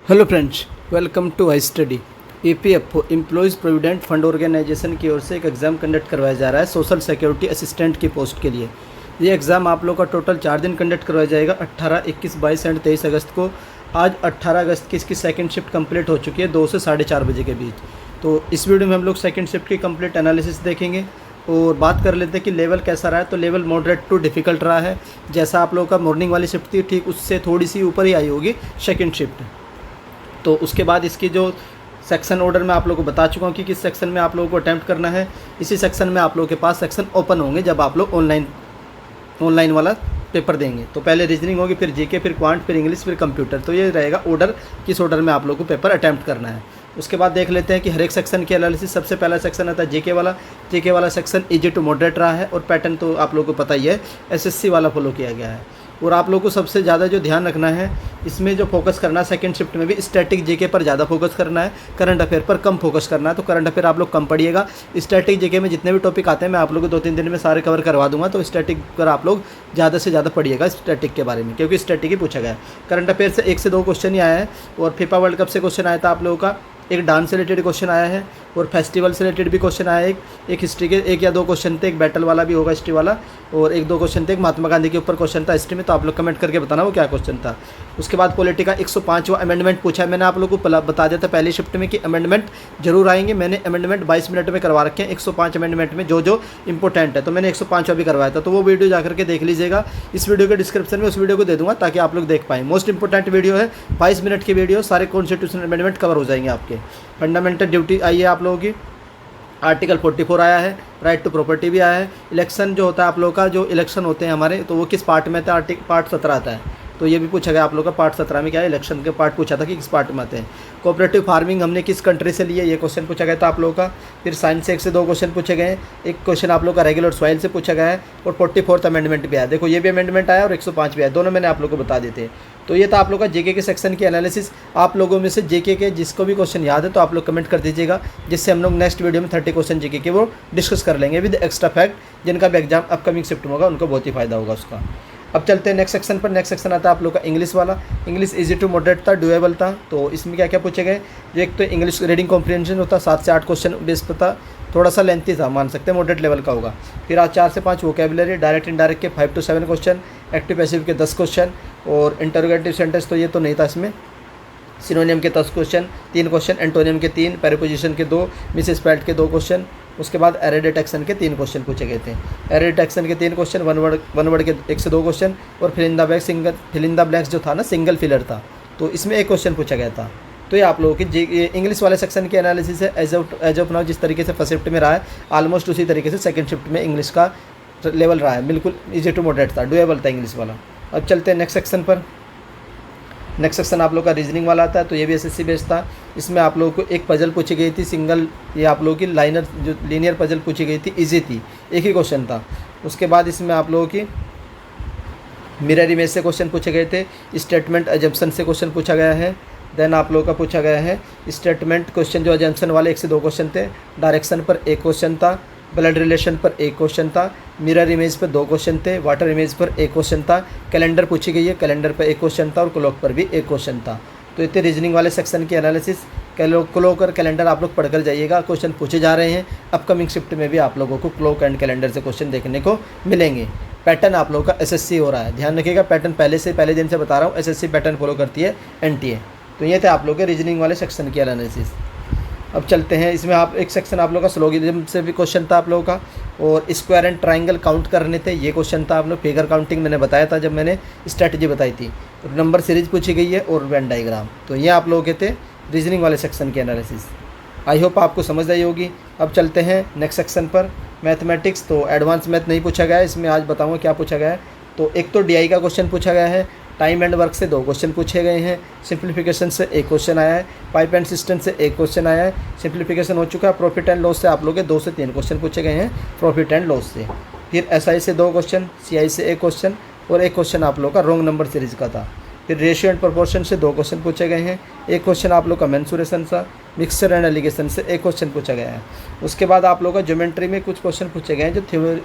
Hello friends, welcome to iStudy. EPFO employees provident fund organisation की ओर से एक एग्ज़ाम कंडक्ट करवाया जा रहा है सोशल सिक्योरिटी असिस्टेंट की पोस्ट के लिए। ये एग्ज़ाम आप लोग का टोटल 4 दिन कंडक्ट करवाया जाएगा, 18, 21, 22 एंड 23 अगस्त को। आज 18 अगस्त की इसकी सेकंड शिफ्ट कंप्लीट हो चुकी है 2 से 4:30 बजे के बीच। तो इस वीडियो में हम लोग सेकंड शिफ्ट की कंप्लीट एनालिसिस देखेंगे और बात कर लेते हैं कि लेवल कैसा रहा है। तो लेवल मॉडरेट टू डिफ़िकल्ट रहा है। जैसा आप लोगों का मॉर्निंग वाली शिफ्ट थी ठीक उससे थोड़ी सी ऊपर ही आई होगी सेकेंड शिफ्ट। तो उसके बाद इसकी जो सेक्शन ऑर्डर मैं आप लोगों को बता चुका हूँ कि किस सेक्शन में आप लोगों को अटैम्प्ट करना है। इसी सेक्शन में आप लोगों के पास सेक्शन ओपन होंगे जब आप लोग ऑनलाइन वाला पेपर देंगे। तो पहले रीजनिंग होगी, फिर जीके, फिर क्वांट, फिर इंग्लिश, फिर कंप्यूटर। तो ये रहेगा ऑर्डर, किस ऑर्डर में आप लोगों को पेपर अटैम्प्ट करना है। उसके बाद देख लेते हैं कि हर एक सेक्शन की एनालिसिस। सबसे पहला सेक्शन आता है जीके वाला। जीके वाला सेक्शन इजी टू मॉडरेट रहा है और पैटर्न तो आप लोगों को पता ही है, एसएससी वाला फॉलो किया गया है। और आप लोगों को सबसे ज़्यादा जो ध्यान रखना है, इसमें जो फोकस करना है सेकंड शिफ्ट में भी स्टैटिक जीके पर ज़्यादा फोकस करना है, करंट अफेयर पर कम फोकस करना है। तो करंट अफेयर आप लोग कम पढ़िएगा। स्टैटिक जीके में जितने भी टॉपिक आते हैं मैं आप लोगों को 2-3 दिन में सारे कवर करवा दूंगा। तो स्टैटिक पर आप लोग ज़्यादा से ज़्यादा पढ़िएगा स्टैटिक के बारे में, क्योंकि स्टैटिक ही पूछा गया है। करंट अफेयर से 1 से 2 क्वेश्चन ही आया है। और फीफा वर्ल्ड कप से क्वेश्चन आया था आप लोगों का, एक डांस से रिलेटेड क्वेश्चन आया है और फेस्टिवल से रिलेटेड भी क्वेश्चन आया है। एक हिस्ट्री के 1 या 2 क्वेश्चन थे, एक बैटल वाला भी होगा हिस्ट्री वाला, और 1-2 क्वेश्चन थे, एक महात्मा गांधी के ऊपर क्वेश्चन था हिस्ट्री में। तो आप लोग कमेंट करके बताना वो क्या क्वेश्चन था। उसके बाद पॉलिटी का 105वां अमेंडमेंट पूछा है। मैंने आप लोगों को बता दिया था पहली शिफ्ट में कि अमेंडमेंट जरूर आएंगे। मैंने अमेंडमेंट 22 मिनट में करवा रखे हैं। 105 अमेंडमेंट में जो जो इंपॉर्टेंट है, तो मैंने 105वां भी करवाया था। तो वो वीडियो जाकर के देख लीजिएगा। इस वीडियो के डिस्क्रिप्शन में उस वीडियो को दे दूंगा ताकि आप लोग देख पाएँ। मोस्ट इंपॉर्टेंट वीडियो है, 22 मिनट की वीडियो, सारे कॉन्स्टिट्यूशनल अमेंडमेंट कवर हो जाएंगे आपके। फंडामेंटल ड्यूटी आई है आप लोगों की, आर्टिकल 44 आया है, राइट टू प्रॉपर्टी भी आया है। इलेक्शन जो होता है आप लोगों का, जो इलेक्शन होते हैं हमारे, तो वो किस पार्ट में आता है, पार्ट 17 आता है। तो ये भी पूछा गया आप लोगों का, पार्ट 17 में क्या है, इलेक्शन के पार्ट पूछा था कि किस पार्ट में आते हैं। कोऑपरेटिव फार्मिंग हमने किस कंट्री से लिया, ये क्वेश्चन पूछा गया था आप लोगों का। फिर साइंस से 1 से 2 क्वेश्चन पूछे गए हैं। एक क्वेश्चन आप लोगों का रेगुलर सॉइल से पूछा गया है। और 44th अमेंडमेंट भी आया, देखो ये भी अमेंडमेंट आया और 105 भी आया, दोनों मैंने आप लोगों को बता देते हैं। तो ये था आप लोगों का जेके के सेक्शन की एनालिसिस। आप लोगों में से जेके के जिसको भी क्वेश्चन याद है तो आप लोग कमेंट कर दीजिएगा, जिससे हम लोग नेक्स्ट वीडियो में 30 क्वेश्चन जेके के वो डिस्कस कर लेंगे विद एक्स्ट्रा फैक्ट। जिनका भी एग्जाम अपकमिंग शिफ्ट में होगा उनको बहुत ही फायदा होगा उसका। अब चलते हैं नेक्स्ट सेक्शन पर। नेक्स्ट सेक्शन आता है आप लोग का इंग्लिश वाला। इंग्लिश इजी टू मॉडरेट था, डुएबल था। तो इसमें क्या क्या पूछे गए, जो एक तो इंग्लिश रीडिंग कॉम्प्रिहेंशन होता, 7 से 8 क्वेश्चन बेस पर था, थोड़ा सा लेंथी था, मान सकते हैं मॉडरेट लेवल का होगा। फिर आज 4 से 5 वोकेबुलरी, डायरेक्ट इनडायरेक्ट के 5 to 7 क्वेश्चन, एक्टिव पैसिव के 10 क्वेश्चन, और इंटरोगेटिव सेंटेंस तो ये तो नहीं था इसमें। सिनोनियम के 10 क्वेश्चन, 3 क्वेश्चन, एंटोनियम के 3, प्रीपोजिशन के 2, मिस स्पेल्ट के 2 क्वेश्चन। उसके बाद एरे डिटेक्शन के 3 क्वेश्चन पूछे गए थे। एरे डिटेक्शन के 3 क्वेश्चन, वन वर्ड के 1 से 2 क्वेश्चन, और फिल इन द ब्लैंक्स जो था ना, सिंगल फिलर था, तो इसमें 1 क्वेश्चन पूछा गया था। तो ये आप लोगों की इंग्लिश वाले सेक्शन की एनालिसिस है। एज ऑफ नाउ जिस तरीके से फर्स्ट शिफ्ट में रहा है, ऑलमोस्ट उसी तरीके से सेकंड शिफ्ट में इंग्लिश का लेवल रहा है। बिल्कुल इजी टू मॉडरेट था, डुएबल था इंग्लिश वाला। अब चलते हैं नेक्स्ट सेक्शन पर। नेक्स्ट सेक्शन आप लोग का रीजनिंग वाला आता है। तो ये भी एसएससी बेस्ड था। इसमें आप लोगों को एक पजल पूछी गई थी सिंगल, ये आप लोगों की लाइनर जो लीनियर पजल पूछी गई थी, इजी थी, एक ही क्वेश्चन था। उसके बाद इसमें आप लोगों की मिरर इमेज से क्वेश्चन पूछे गए थे, स्टेटमेंट अजम्पशन से क्वेश्चन पूछा गया है। देन आप लोगों का पूछा गया है स्टेटमेंट क्वेश्चन, जो अजम्पशन वाले 1 से 2 क्वेश्चन थे। डायरेक्शन पर 1 क्वेश्चन था, ब्लड रिलेशन पर 1 क्वेश्चन था, मिरर इमेज पर 2 क्वेश्चन थे, वाटर इमेज पर 1 क्वेश्चन था, कैलेंडर पूछी गई है, कैलेंडर पर 1 क्वेश्चन था, और क्लॉक पर भी 1 क्वेश्चन था। तो इतने रीजनिंग वाले सेक्शन की एनालिसिस। क्लॉक और कैलेंडर आप लोग पढ़कर जाइएगा, क्वेश्चन पूछे जा रहे हैं। अपकमिंग शिफ्ट में भी आप लोगों को क्लॉक एंड कैलेंडर से क्वेश्चन देखने को मिलेंगे। पैटर्न आप लोगों का एसएससी हो रहा है, ध्यान रखिएगा। पैटर्न पहले दिन से बता रहा हूँ, एसएससी पैटर्न फॉलो करती है एनटीए। तो ये थे आप लोग के रीजनिंग वाले सेक्शन की एनालिसिस। अब चलते हैं, इसमें आप एक सेक्शन आप लोगों का स्लोगिज्म से भी क्वेश्चन था आप लोगों का, और स्क्वायर एंड ट्राइंगल काउंट करने थे, ये क्वेश्चन था। आप लोग फिगर काउंटिंग मैंने बताया था जब मैंने स्ट्रैटेजी बताई थी। नंबर सीरीज पूछी गई है और वेन डायग्राम। तो ये आप लोगों के थे रीजनिंग वाले सेक्शन की एनालिसिस। आई होप आपको समझ आई होगी। अब चलते हैं नेक्स्ट सेक्शन पर, मैथमेटिक्स। तो एडवांस मैथ नहीं पूछा गया है इसमें, आज बताऊँगा क्या पूछा गया है। तो एक तो डीआई का क्वेश्चन पूछा गया है, टाइम एंड वर्क से 2 क्वेश्चन पूछे गए हैं, सिंप्लीफिकेशन से 1 क्वेश्चन आया है, पाइप एंड सिस्टम से 1 क्वेश्चन आया है, सिंप्लीफिकेशन हो चुका है। प्रॉफिट एंड लॉस से आप लोग के 2 से 3 क्वेश्चन पूछे गए हैं, प्रॉफिट एंड लॉस से। फिर एसआई से 2 क्वेश्चन, सीआई से 1 क्वेश्चन, और 1 क्वेश्चन आप लोग का रॉन्ग नंबर सीरीज का था। फिर रेशियो एंड प्रोपोर्शन से 2 क्वेश्चन पूछे गए हैं, 1 क्वेश्चन आप लोग का मेंसुरेशन सा, मिक्सचर एंड एलिगेशन से 1 क्वेश्चन पूछा गया है। उसके बाद आप लोग का ज्योमेट्री में कुछ क्वेश्चन पूछे गए हैं,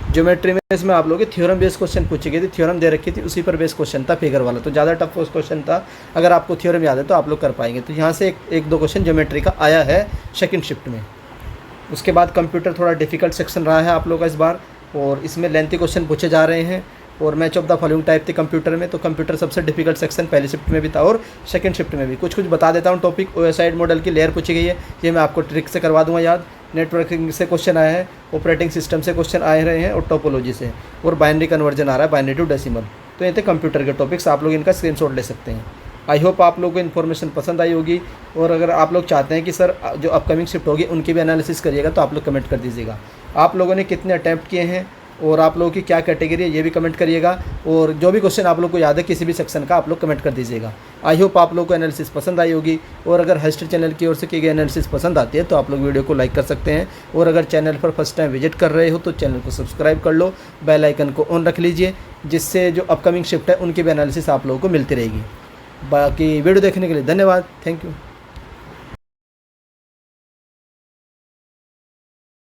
जो ज्योमेट्री में इसमें आप लोगों के थ्योरम बेस्ड क्वेश्चन पूछी गई थी, थ्योरम दे रखी थी, उसी पर बेस्ड क्वेश्चन था फिगर वाला, तो ज़्यादा टफ क्वेश्चन था। अगर आपको थ्योरम याद है तो आप लोग कर पाएंगे। तो यहाँ से एक दो क्वेश्चन ज्योमेट्री का आया है सेकंड शिफ्ट में। उसके बाद कंप्यूटर थोड़ा डिफिकल्ट सेक्शन रहा है आप लोग का इस बार, और इसमें लेंथी क्वेश्चन पूछे जा रहे हैं, और match of the following type थे कंप्यूटर में। तो कंप्यूटर सबसे डिफिकल्ट सेक्शन पहली शिफ्ट में भी था और सेकंड शिफ्ट में भी। कुछ बता देता हूँ टॉपिक। ओएसआइड मॉडल की लेयर पूछी गई है, ये मैं आपको ट्रिक से करवा दूंगा याद। नेटवर्किंग से क्वेश्चन आए हैं, ऑपरेटिंग सिस्टम से क्वेश्चन आए रहे हैं, और टोपोलॉजी से, और बाइनरी कन्वर्जन आ रहा है, बाइनरी टू डेसिमल। तो ये थे कंप्यूटर के टॉपिक्स, आप लोग इनका स्क्रीनशॉट ले सकते हैं। आई होप आप लोगों को इन्फॉर्मेशन पसंद आई होगी, और अगर आप लोग चाहते हैं कि सर जो अपकमिंग शिफ्ट होगी उनकी भी एनालिसिस करिएगा तो आप लोग कमेंट कर दीजिएगा। आप लोगों ने कितने अटैम्प्ट किए हैं और आप लोगों की क्या कैटेगरी है ये भी कमेंट करिएगा, और जो भी क्वेश्चन आप लोग को याद है किसी भी सेक्शन का आप लोग कमेंट कर दीजिएगा। आई होप आप लोग को एनालिसिस पसंद आई होगी, और अगर हिस्ट्री चैनल की ओर से की गई एनालिसिस पसंद आती है तो आप लोग वीडियो को लाइक कर सकते हैं, और अगर चैनल पर फर्स्ट टाइम विजिट कर रहे हो तो चैनल को सब्सक्राइब कर लो, बेल आइकन को ऑन रख लीजिए, जिससे जो अपकमिंग शिफ्ट है उनकी भी एनालिसिस आप लोगों को मिलती रहेगी। बाकी वीडियो देखने के लिए धन्यवाद, थैंक यू।